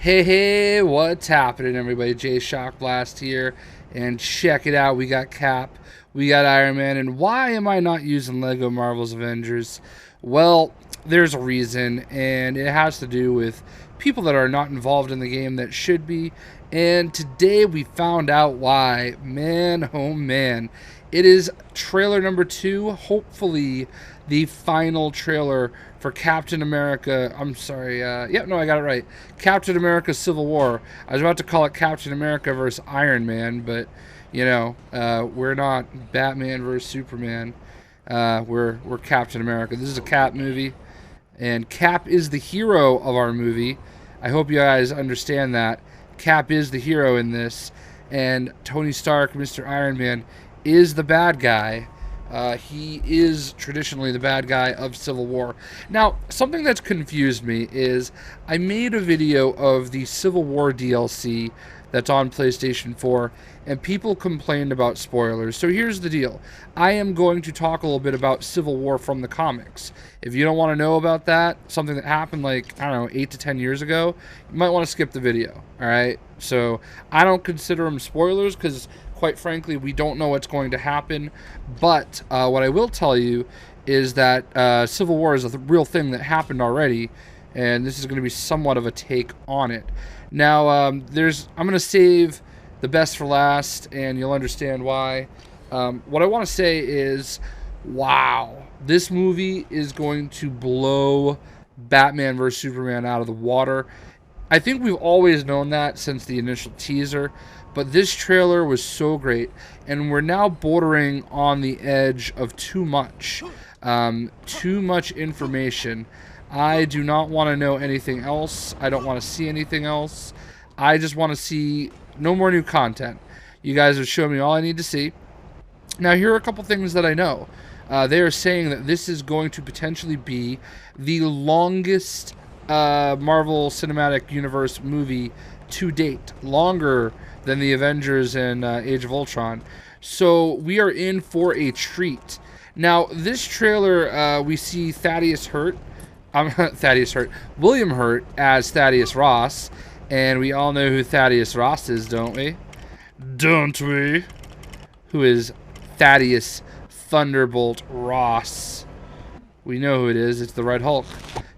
Hey, what's happening, everybody? Jay Shock Blast here, and check it out. We got Cap, we got Iron Man, and why am I not using Lego Marvel's Avengers? Well, there's a reason, and it has to do with people that are not involved in the game that should be, and today we found out why. Man, oh man. It is trailer number 2, hopefully the final trailer for Captain America. I'm sorry. Yep, no, I got it right. Captain America Civil War. I was about to call it Captain America versus Iron Man, but, you know, we're not Batman versus Superman. We're Captain America. This is a Cap movie, and Cap is the hero of our movie. I hope you guys understand that. Cap is the hero in this, and Tony Stark, Mr. Iron Man, is the bad guy. He is traditionally the bad guy of Civil War. Now, something that's confused me is I made a video of the Civil War DLC that's on PlayStation 4, and people complained about spoilers. So here's the deal. I am going to talk a little bit about Civil War from the comics. If you don't want to know about that, something that happened like, I don't know, 8 to 10 years ago, you might want to skip the video, all right? So I don't consider them spoilers because, quite frankly, we don't know what's going to happen. But what I will tell you is that Civil War is a real thing that happened already, and this is going to be somewhat of a take on it. Now, I'm going to save the best for last, and you'll understand why. What I want to say is, wow, this movie is going to blow Batman vs. Superman out of the water. I think we've always known that since the initial teaser, but this trailer was so great, and we're now bordering on the edge of too much information. I do not want to know anything else. I don't want to see anything else. I just want to see no more new content. You guys have shown me all I need to see. Now, here are a couple things that I know. They are saying that this is going to potentially be the longest Marvel Cinematic Universe movie to date, longer than the Avengers and Age of Ultron. So we are in for a treat. Now, this trailer, we see William Hurt as Thaddeus Ross, and we all know who Thaddeus Ross is, don't we? Don't we? Who is Thaddeus Thunderbolt Ross? We know who it is. It's the Red Hulk.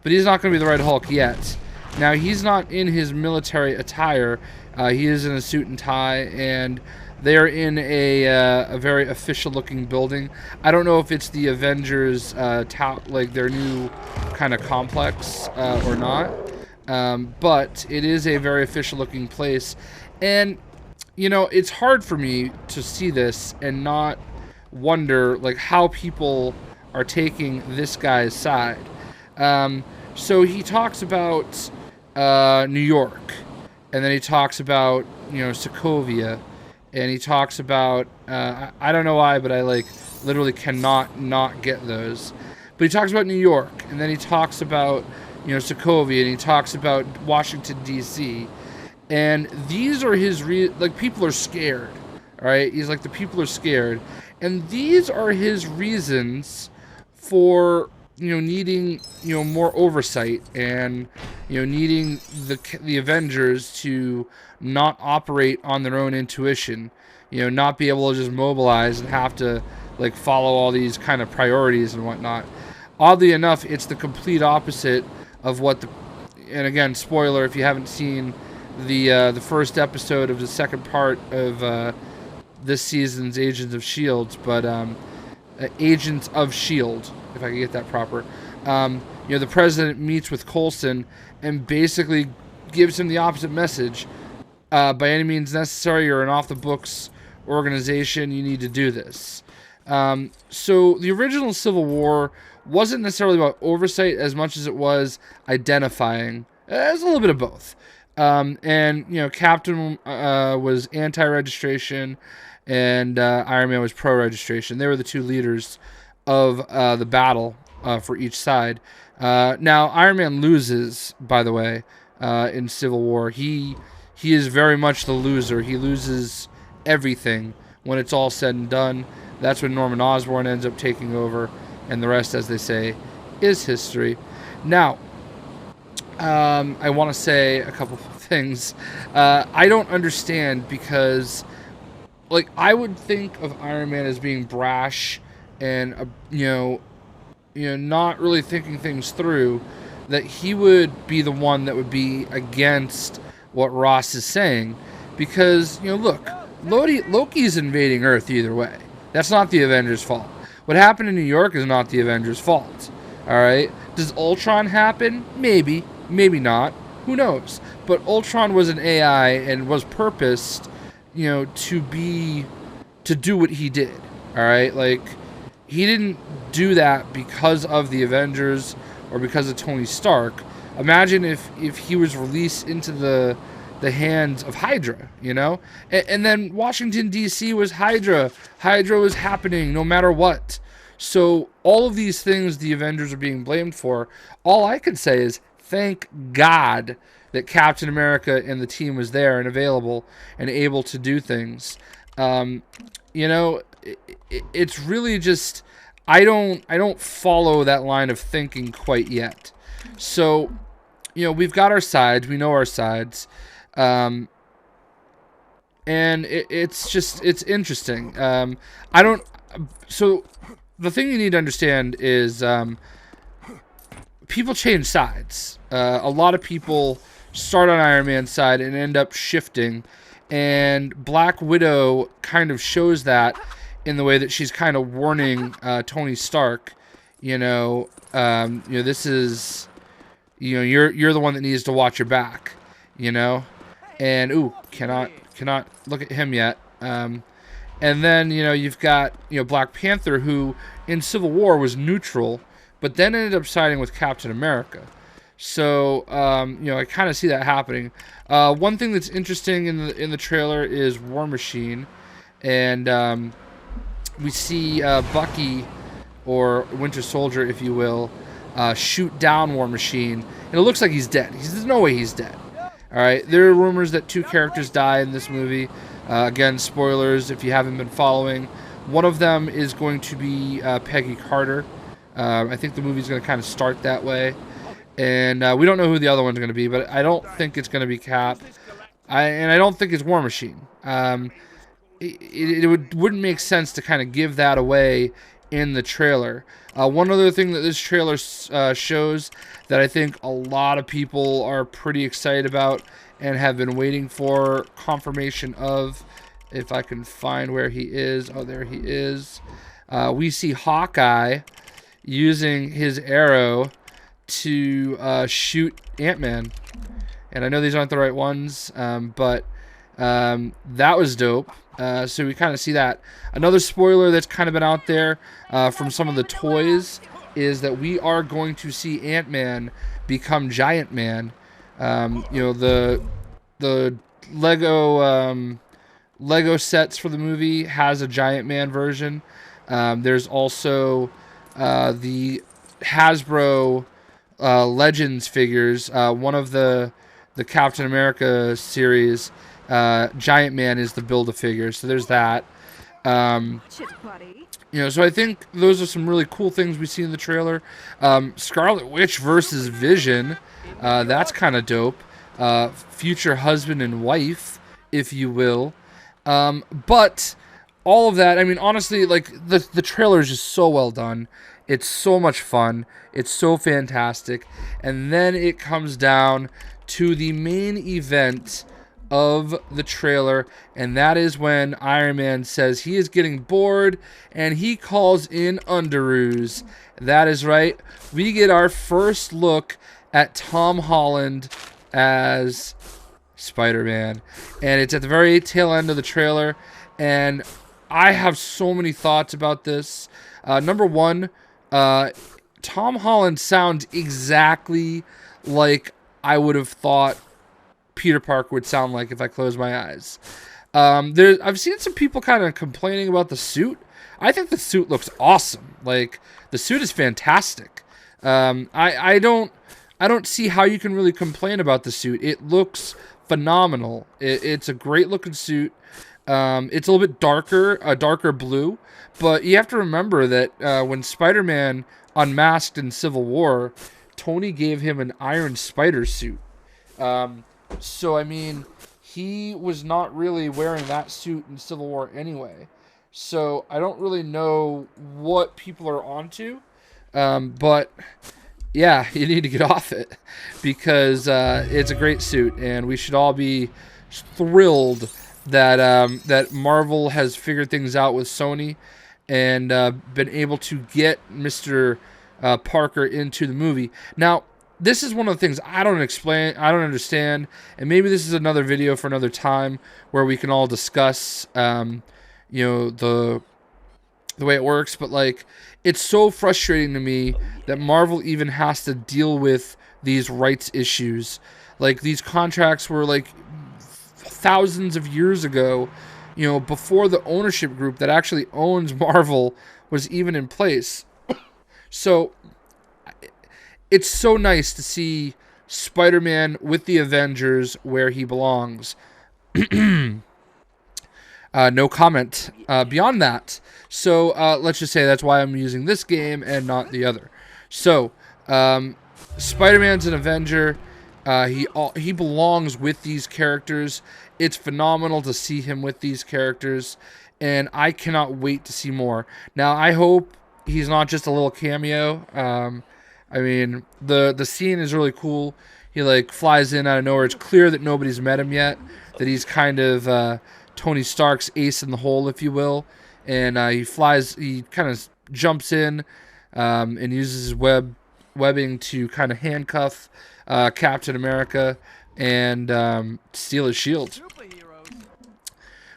But he's not going to be the Red Hulk yet. Now, he's not in his military attire. He is in a suit and tie, and they are in a very official-looking building. I don't know if it's the Avengers, like their new kind of complex or not, but it is a very official-looking place. And, you know, it's hard for me to see this and not wonder, like, how people are taking this guy's side. So he talks about New York, and then he talks about, you know, Sokovia, and he talks about, I don't know why, but I, like, literally cannot not get those. But he talks about New York, and then he talks about, you know, Sokovia, and he talks about Washington, D.C., and these are his, like, people are scared, all right? He's like, the people are scared, and these are his reasons for, you know, needing, you know, more oversight, and, you know, needing the Avengers to not operate on their own intuition, you know, not be able to just mobilize and have to, like, follow all these kind of priorities and whatnot. Oddly enough, it's the complete opposite of what the, and again, spoiler if you haven't seen the first episode of the second part of this season's Agents of Shield, but Agents of Shield, if I can get that proper. You know, the president meets with Coulson and basically gives him the opposite message. By any means necessary, you're an off-the-books organization, you need to do this. So the original Civil War wasn't necessarily about oversight as much as it was identifying. It was a little bit of both. And, you know, Captain was anti-registration, and Iron Man was pro-registration. They were the two leaders of the battle for each side. Now, Iron Man loses, by the way, in Civil War. He is very much the loser. He loses everything when it's all said and done. That's when Norman Osborn ends up taking over, and the rest, as they say, is history. Now, I want to say a couple of things. I don't understand because, like, I would think of Iron Man as being brash and not really thinking things through. That he would be the one that would be against what Ross is saying, because look, Loki's invading Earth either way. That's not the Avengers' fault. What happened in New York is not the Avengers' fault. All right. Does Ultron happen? Maybe. Maybe not. Who knows? But Ultron was an AI and was purposed, to do what he did. All right. Like, he didn't do that because of the Avengers or because of Tony Stark. Imagine if he was released into the hands of Hydra, and then Washington D.C. was Hydra. Hydra was happening no matter what. So all of these things the Avengers are being blamed for, all I can say is thank God that Captain America and the team was there and available and able to do things. It's really just I don't follow that line of thinking quite yet. So, we've got our sides. We know our sides. And it's interesting. So the thing you need to understand is people change sides. A lot of people start on Iron Man's side and end up shifting. And Black Widow kind of shows that in the way that she's kind of warning Tony Stark, this is, you're the one that needs to watch your back, and cannot look at him yet. And then you've got Black Panther, who in Civil War was neutral, but then ended up siding with Captain America. So I kind of see that happening. One thing that's interesting in the trailer is War Machine, and we see Bucky, or Winter Soldier, if you will, shoot down War Machine, and it looks like he's dead. There's no way he's dead. All right, there are rumors that 2 characters die in this movie. Again, spoilers if you haven't been following. One of them is going to be Peggy Carter. I think the movie's going to kind of start that way. And we don't know who the other one's going to be, but I don't think it's going to be Cap. And I don't think it's War Machine. It wouldn't make sense to kind of give that away in the trailer. One other thing that this trailer shows that I think a lot of people are pretty excited about and have been waiting for confirmation of, if I can find where he is. Oh, there he is. We see Hawkeye using his arrow to shoot Ant-Man. And I know these aren't the right ones, but that was dope. So we kind of see that. Another spoiler that's kind of been out there from some of the toys is that we are going to see Ant-Man become Giant Man. The Lego sets for the movie has a Giant Man version. There's also the Hasbro Legends figures. One of the Captain America series, Giant Man is the Build-A-Figure. So there's that. So I think those are some really cool things we see in the trailer. Scarlet Witch versus Vision. That's kind of dope. Future husband and wife, if you will. But all of that, I mean, honestly, like, the trailer is just so well done. It's so much fun. It's so fantastic. And then it comes down to the main event of the trailer, and that is when Iron Man says he is getting bored and he calls in Underoos. That is right. We get our first look at Tom Holland as Spider-Man, and it's at the very tail end of the trailer, and I have so many thoughts about this. Number one, Tom Holland sounds exactly like I would have thought Peter Parker would sound like if I closed my eyes. I've seen some people kind of complaining about the suit. I think the suit looks awesome. Like, the suit is fantastic. I don't see how you can really complain about the suit. It looks phenomenal. It's a great looking suit. It's a little bit darker, a darker blue, but you have to remember that when Spider-Man unmasked in Civil War, Tony gave him an Iron Spider suit. So, I mean, he was not really wearing that suit in Civil War anyway. So, I don't really know what people are onto. But, yeah, you need to get off it. Because it's a great suit. And we should all be thrilled that, that Marvel has figured things out with Sony. And been able to get Mr. Parker into the movie. Now, this is one of the things I don't understand, and maybe this is another video for another time where we can all discuss, the way it works. But like, it's so frustrating to me that Marvel even has to deal with these rights issues. Like, these contracts were like thousands of years ago, before the ownership group that actually owns Marvel was even in place. So it's so nice to see Spider-Man with the Avengers where he belongs. No comment beyond that. So let's just say that's why I'm using this game and not the other. So Spider-Man's an Avenger. He belongs with these characters. It's phenomenal to see him with these characters, and I cannot wait to see more. Now, I hope he's not just a little cameo. I mean, the scene is really cool. He like flies in out of nowhere. It's clear that nobody's met him yet. That he's kind of Tony Stark's ace in the hole, if you will. And he kind of jumps in and uses his webbing to kind of handcuff Captain America and steal his shield.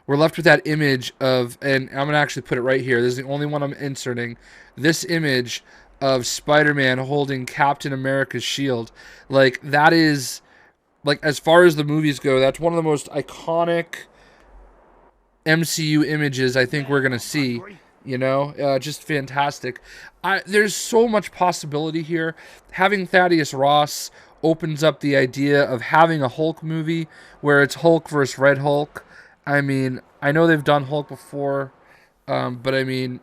We're left with that image of, and I'm going to actually put it right here. This is the only one I'm inserting. This image of Spider-Man holding Captain America's shield. Like, that is, like, as far as the movies go, that's one of the most iconic MCU images I think we're going to see. Just fantastic. There's so much possibility here. Having Thaddeus Ross opens up the idea of having a Hulk movie where it's Hulk versus Red Hulk. I mean, I know they've done Hulk before, but I mean,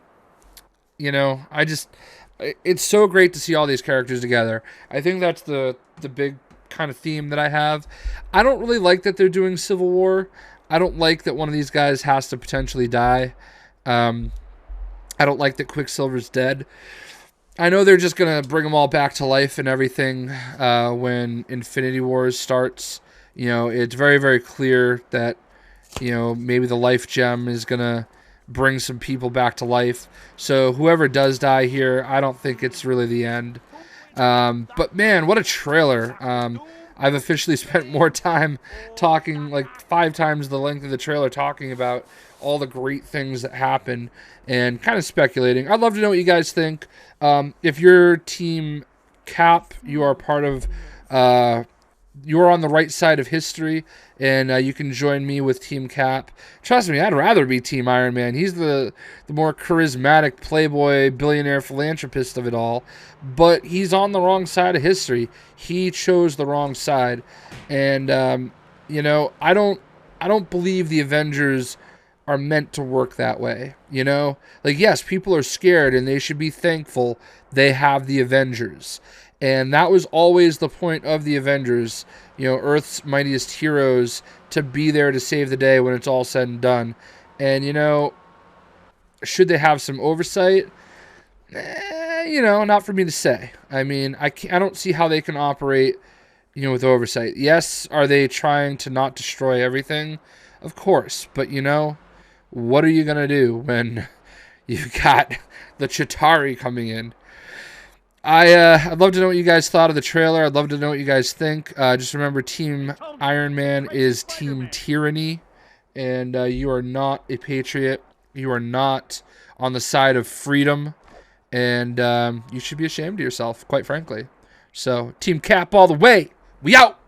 it's so great to see all these characters together. I think that's the big kind of theme that I have. I don't really like that they're doing Civil War. I don't like that one of these guys has to potentially die. I don't like that Quicksilver's dead. I know they're just going to bring them all back to life and everything when Infinity Wars starts. It's very, very clear that, maybe the life gem is going to bring some people back to life. So whoever does die here, I don't think it's really the end. But man, what a trailer. I've officially spent more time talking, like 5 times the length of the trailer, talking about all the great things that happen and kind of speculating. I'd love to know what you guys think. If you're Team Cap, you are part of... you're on the right side of history, and you can join me with Team Cap. Trust me, I'd rather be Team Iron Man. He's the more charismatic playboy, billionaire philanthropist of it all, but he's on the wrong side of history. He chose the wrong side, and I don't believe the Avengers are meant to work that way. Like, yes, people are scared, and they should be thankful they have the Avengers. And that was always the point of the Avengers, Earth's mightiest heroes, to be there to save the day when it's all said and done. And, should they have some oversight? Not for me to say. I mean, I don't see how they can operate, with oversight. Yes, are they trying to not destroy everything? Of course. But, what are you going to do when you've got the Chitauri coming in? I'd love to know what you guys thought of the trailer. I'd love to know what you guys think. Just remember, Team Iron Man is Team Tyranny, and you are not a patriot. You are not on the side of freedom, and you should be ashamed of yourself, quite frankly. So, Team Cap all the way. We out!